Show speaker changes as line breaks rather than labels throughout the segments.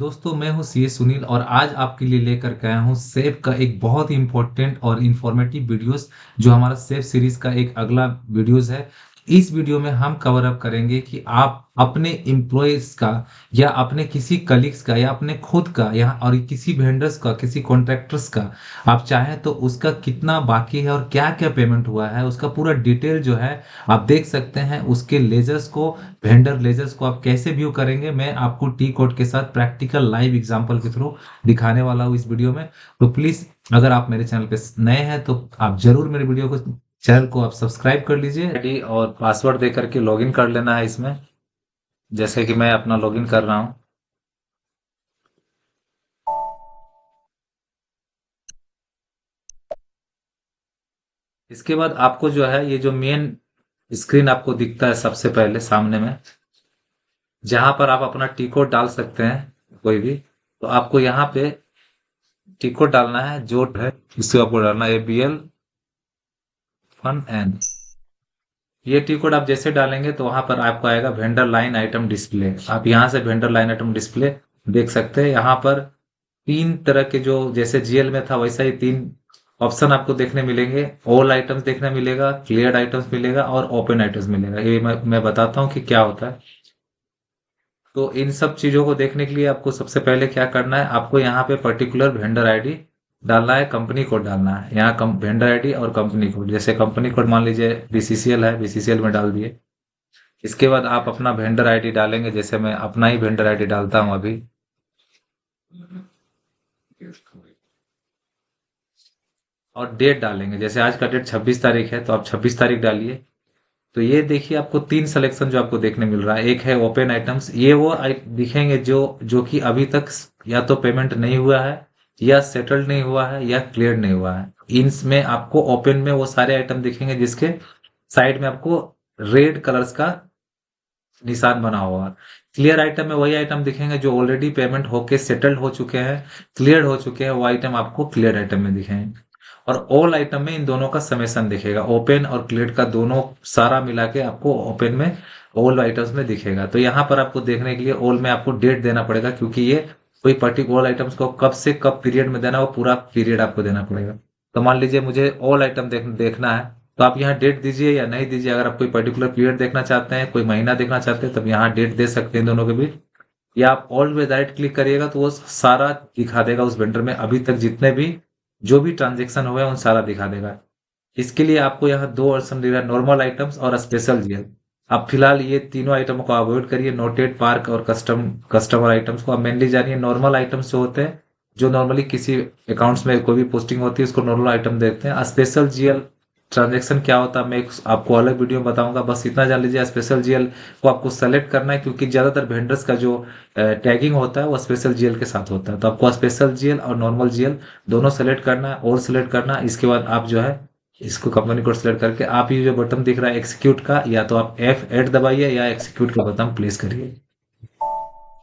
दोस्तों, मैं हूं सीए सुनील और आज आपके लिए लेकर के आया हूं सेफ का एक बहुत ही इंपॉर्टेंट और इंफॉर्मेटिव वीडियोस जो हमारा सेफ सीरीज का एक अगला वीडियोस है। इस वीडियो में हम कवर अप करेंगे कि आप अपने एम्प्लॉयज का या अपने किसी कलीग्स का या अपने खुद का या और किसी वेंडर्स का किसी कॉन्ट्रैक्टर्स का आप चाहें तो उसका कितना बाकी है और क्या क्या पेमेंट हुआ है उसका पूरा डिटेल जो है आप देख सकते हैं। उसके लेजर्स को वेंडर लेजर्स को आप कैसे व्यू करेंगे मैं आपको टी कोड के साथ प्रैक्टिकल लाइव एग्जांपल के थ्रू दिखाने वाला हूँ इस वीडियो में। तो प्लीज अगर आप मेरे चैनल पे नए हैं तो आप जरूर मेरे वीडियो को चैनल को आप सब्सक्राइब कर लीजिए। आईडी और पासवर्ड दे करके लॉगिन कर लेना है इसमें, जैसे कि मैं अपना लॉगिन कर रहा हूँ। इसके बाद आपको जो है ये जो मेन स्क्रीन आपको दिखता है सबसे पहले सामने में, जहां पर आप अपना टी कोड डाल सकते हैं कोई भी। तो आपको यहाँ पे टी कोड डालना है जो है इससे आपको डालना है ABL फन एन। ये टी कोड आप जैसे डालेंगे तो वहां पर आपको आएगा वेंडर लाइन आइटम डिस्प्ले। आप यहाँ से वेंडर लाइन आइटम डिस्प्ले देख सकते हैं। यहाँ पर तीन तरह के जो जैसे जीएल में था वैसा ही तीन ऑप्शन आपको देखने मिलेंगे। ऑल आइटम्स देखने मिलेगा, क्लियर्ड आइटम्स मिलेगा और ओपन आइटम्स मिलेगा। ये मैं बताता हूँ कि क्या होता है। तो इन सब चीजों को देखने के लिए आपको सबसे पहले क्या करना है, आपको यहाँ पे पर्टिकुलर वेंडर आईडी डालना है, कंपनी कोड डालना है। यहाँ वेंडर आईडी और कंपनी कोड, जैसे कंपनी कोड मान लीजिए बीसीसीएल है, बीसीसीएल में डाल दिए। इसके बाद आप अपना वेंडर आईडी डालेंगे, जैसे मैं अपना ही वेंडर आईडी डालता हूँ अभी। और डेट डालेंगे, जैसे आज का डेट 26 तारीख है तो आप 26 तारीख डालिए। तो ये देखिए आपको तीन सिलेक्शन जो आपको देखने मिल रहा है। एक है ओपन आइटम्स, ये वो दिखेंगे जो जो कि अभी तक या तो पेमेंट नहीं हुआ है या सेटल्ड नहीं हुआ है या क्लियर नहीं हुआ है। इनमें आपको ओपन में वो सारे आइटम दिखेंगे जिसके साइड में आपको रेड कलर्स का निशान बना हुआ है। क्लियर आइटम में वही आइटम दिखेंगे जो ऑलरेडी पेमेंट होके सेटल्ड हो चुके हैं, क्लियर हो चुके हैं, वो आइटम आपको क्लियर आइटम में दिखेंगे। और ऑल आइटम में इन दोनों का समेशन दिखेगा, ओपन और क्लियर का दोनों सारा मिला के आपको ओपन में ऑल आइटम्स में दिखेगा। तो यहाँ पर आपको देखने के लिए ऑल में आपको डेट देना पड़ेगा, क्योंकि ये कोई पर्टिकुलर आइटम्स को कब से कब पीरियड में देना, वो पूरा पीरियड आपको देना पड़ेगा। तो मान लीजिए मुझे ऑल आइटम देखना है, तो आप यहाँ डेट दीजिए या नहीं दीजिए। अगर आप कोई पर्टिकुलर पीरियड देखना चाहते हैं, कोई महीना देखना चाहते हैं, तब यहाँ डेट दे सकते हैं दोनों के बीच। या आप ऑल में डायरेक्ट क्लिक करिएगा तो वो सारा दिखा देगा उस वेंडर में अभी तक जितने भी जो भी ट्रांजेक्शन हुए उन सारा दिखा देगा। इसके लिए आपको यहाँ दो ऑप्शन दिख रहा है, नॉर्मल आइटम्स और स्पेशल जीएल। आप फिलहाल ये तीनों आइटमों को अवॉइड करिए, नोटेड, पार्क और कस्टमर आइटम्स को आप मेनली जानिए। नॉर्मल आइटम्स जो होते हैं, जो नॉर्मली किसी अकाउंट्स में कोई भी पोस्टिंग होती है उसको नॉर्मल आइटम देखते हैं। स्पेशल जीएल ट्रांजेक्शन क्या होता है मैं आपको अलग वीडियो में बताऊंगा, बस इतना जान लीजिए। स्पेशल जीएल को आपको सेलेक्ट करना है, क्योंकि ज्यादातर वेंडर्स का जो टैगिंग होता है वो स्पेशल जीएल के साथ होता है। तो आपको स्पेशल जीएल और नॉर्मल जीएल दोनों सेलेक्ट करना है और सिलेक्ट करना है। इसके बाद आप जो है इसको कंपनी कोड सेलेक्ट करके आप ये जो बटन दिख रहा है एक्सिक्यूट का, या तो आप F8 दबाइए या एक्सिक्यूट का बटन प्लेस करिए।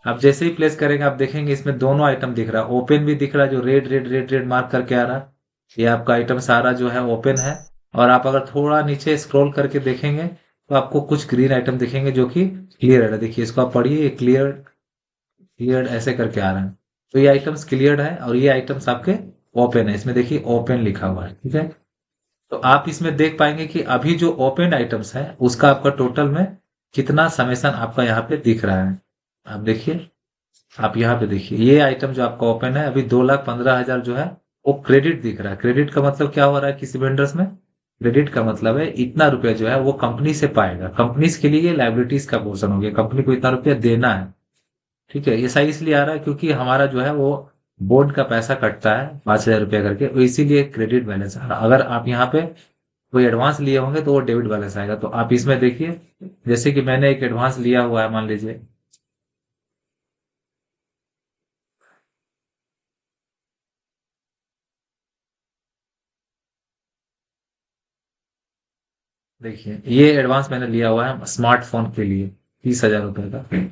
आप जैसे ही प्लेस करेंगे आप देखेंगे इसमें दोनों आइटम दिख रहा है। ओपन भी दिख रहा है जो red red red red mark करके आ रहा है, ये आपका आइटम सारा जो है ओपन है। और आप अगर थोड़ा नीचे स्क्रॉल करके देखेंगे तो आपको कुछ ग्रीन आइटम दिखेंगे जो कि क्लियर है। देखिए इसको आप पढ़िए, ये क्लियर क्लियर ऐसे करके आ रहा है। तो ये आइटम्स क्लियर है और ये आइटम्स आपके ओपन है। इसमें देखिए ओपन लिखा हुआ है, ठीक है। तो आप इसमें देख पाएंगे कि अभी जो ओपन आइटम्स है उसका आपका टोटल में कितना समेशन आपका यहाँ पे दिख रहा है। आप देखिए, आप यहाँ पे देखिए ये आइटम जो आपका ओपन है अभी 2,15,000 जो है वो क्रेडिट दिख रहा है। क्रेडिट का मतलब क्या हो रहा है किसी वेंडर्स में, क्रेडिट का मतलब है इतना रुपया जो है वो कंपनी से पाएगा। कंपनीज के लिए लाइबिलिटीज का पोर्शन हो गया, कंपनी को इतना रुपया देना है, ठीक है। ये सही इसलिए आ रहा है क्योंकि हमारा जो है वो बोर्ड का पैसा कटता है 5,000 रुपया करके, तो इसीलिए क्रेडिट बैलेंस आ रहा है। अगर आप यहाँ पे कोई एडवांस लिए होंगे तो वो डेबिट बैलेंस आएगा। तो आप इसमें देखिए, जैसे कि मैंने एक एडवांस लिया हुआ है, मान लीजिए देखिए ये एडवांस मैंने लिया हुआ है स्मार्टफोन के लिए 30,000 रुपए का।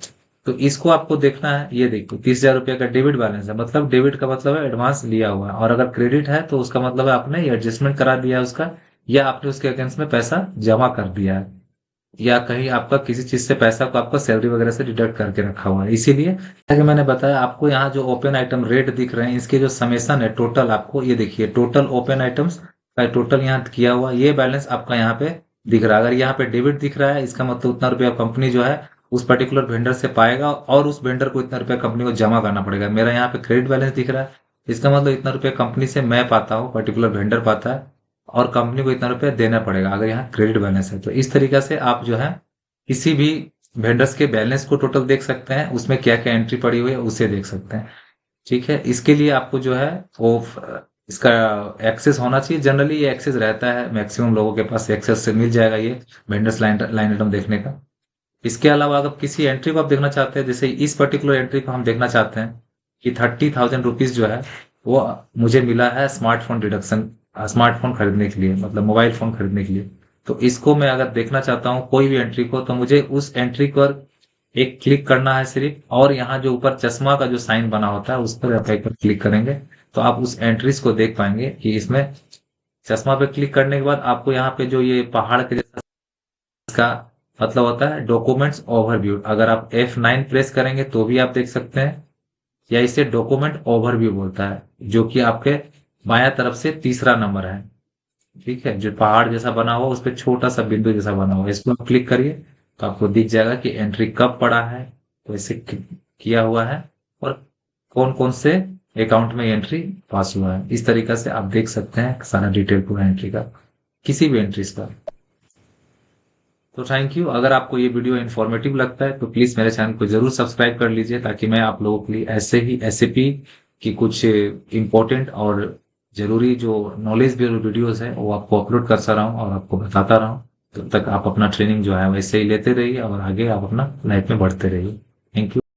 तो इसको आपको देखना है, ये देखो 30,000 रुपये का डेबिट बैलेंस है, मतलब डेबिट का मतलब है एडवांस लिया हुआ है। और अगर क्रेडिट है तो उसका मतलब है आपने एडजस्टमेंट करा दिया है उसका, या आपने उसके अगेंस्ट में पैसा जमा कर दिया है। या कहीं आपका किसी चीज से पैसा को आपका सैलरी वगैरह से डिडक्ट करके रखा हुआ है। इसीलिए जैसा कि मैंने बताया आपको, यहाँ जो ओपन आइटम रेट दिख रहे हैं इसके जो समेसन है टोटल, आपको ये देखिए टोटल ओपन आइटम्स का टोटल यहाँ किया हुआ ये बैलेंस आपका यहाँ पे दिख रहा है। अगर यहाँ पे डेबिट दिख रहा है इसका मतलब उतना रुपया कंपनी जो है उस पर्टिकुलर वेंडर से पाएगा और उस वेंडर को इतना रुपया कंपनी को जमा करना पड़ेगा। मेरा यहाँ पे क्रेडिट बैलेंस दिख रहा है, इसका मतलब इतना रुपया कंपनी से मैं पाता हूँ, पर्टिकुलर वेंडर पाता है, और कंपनी को इतना रुपया देना पड़ेगा अगर यहाँ क्रेडिट बैलेंस है। तो इस तरीके से आप जो है किसी भी वेंडर्स के बैलेंस को टोटल देख सकते हैं, उसमें क्या क्या एंट्री पड़ी हुई है उसे देख सकते हैं। ठीक है, इसके लिए आपको जो है वो इसका एक्सेस होना चाहिए। जनरली ये एक्सेस रहता है, मैक्सिमम लोगों के पास एक्सेस से मिल जाएगा ये वेंडर्स लाइन लाइन आइटम देखने का। इसके अलावा अगर किसी एंट्री को आप देखना चाहते हैं, जैसे इस पर्टिकुलर एंट्री को हम देखना चाहते हैं कि 30,000 रुपीज जो है वो मुझे मिला है स्मार्टफोन डिडक्शन, स्मार्टफोन खरीदने के लिए, मतलब मोबाइल फोन खरीदने के लिए। तो इसको मैं अगर देखना चाहता हूँ कोई भी एंट्री को, तो मुझे उस एंट्री पर एक क्लिक करना है सिर्फ, और यहाँ जो ऊपर चश्मा का जो साइन बना होता है उस पर आप एक बार क्लिक करेंगे तो आप उस एंट्रीज को देख पाएंगे कि इसमें चश्मा पे क्लिक करने के बाद आपको यहाँ पे जो ये पहाड़ के जैसा इसका मतलब होता है डॉक्यूमेंट्स ओवरव्यू। अगर आप F9 प्रेस करेंगे तो भी आप देख सकते हैं, या इसे डॉक्यूमेंट ओवरव्यू बोलता है, जो कि आपके बायां तरफ से तीसरा नंबर है। ठीक है, जो पहाड़ जैसा बना हुआ उस पर छोटा सा बिंदु जैसा बना हुआ है, इस पर आप क्लिक करिए तो आपको दिख जाएगा कि एंट्री कब पड़ा है, तो इसे किया हुआ है, और कौन कौन से अकाउंट में एंट्री पास हुआ है। इस तरीका से आप देख सकते हैं सारा डिटेल पूरा एंट्री का, किसी भी एंट्रीज का। तो थैंक यू। अगर आपको ये वीडियो इन्फॉर्मेटिव लगता है तो प्लीज मेरे चैनल को जरूर सब्सक्राइब कर लीजिए, ताकि मैं आप लोगों के लिए ऐसे ही एसएपी की कुछ इंपॉर्टेंट और जरूरी जो नॉलेज भी वीडियोस है वो आपको अपलोड करता रहा हूँ और आपको बताता रहा हूँ। तब तक आप अपना ट्रेनिंग जो है वैसे ही लेते रहिए और आगे आप अपना लाइफ में बढ़ते रहिए। Thank you.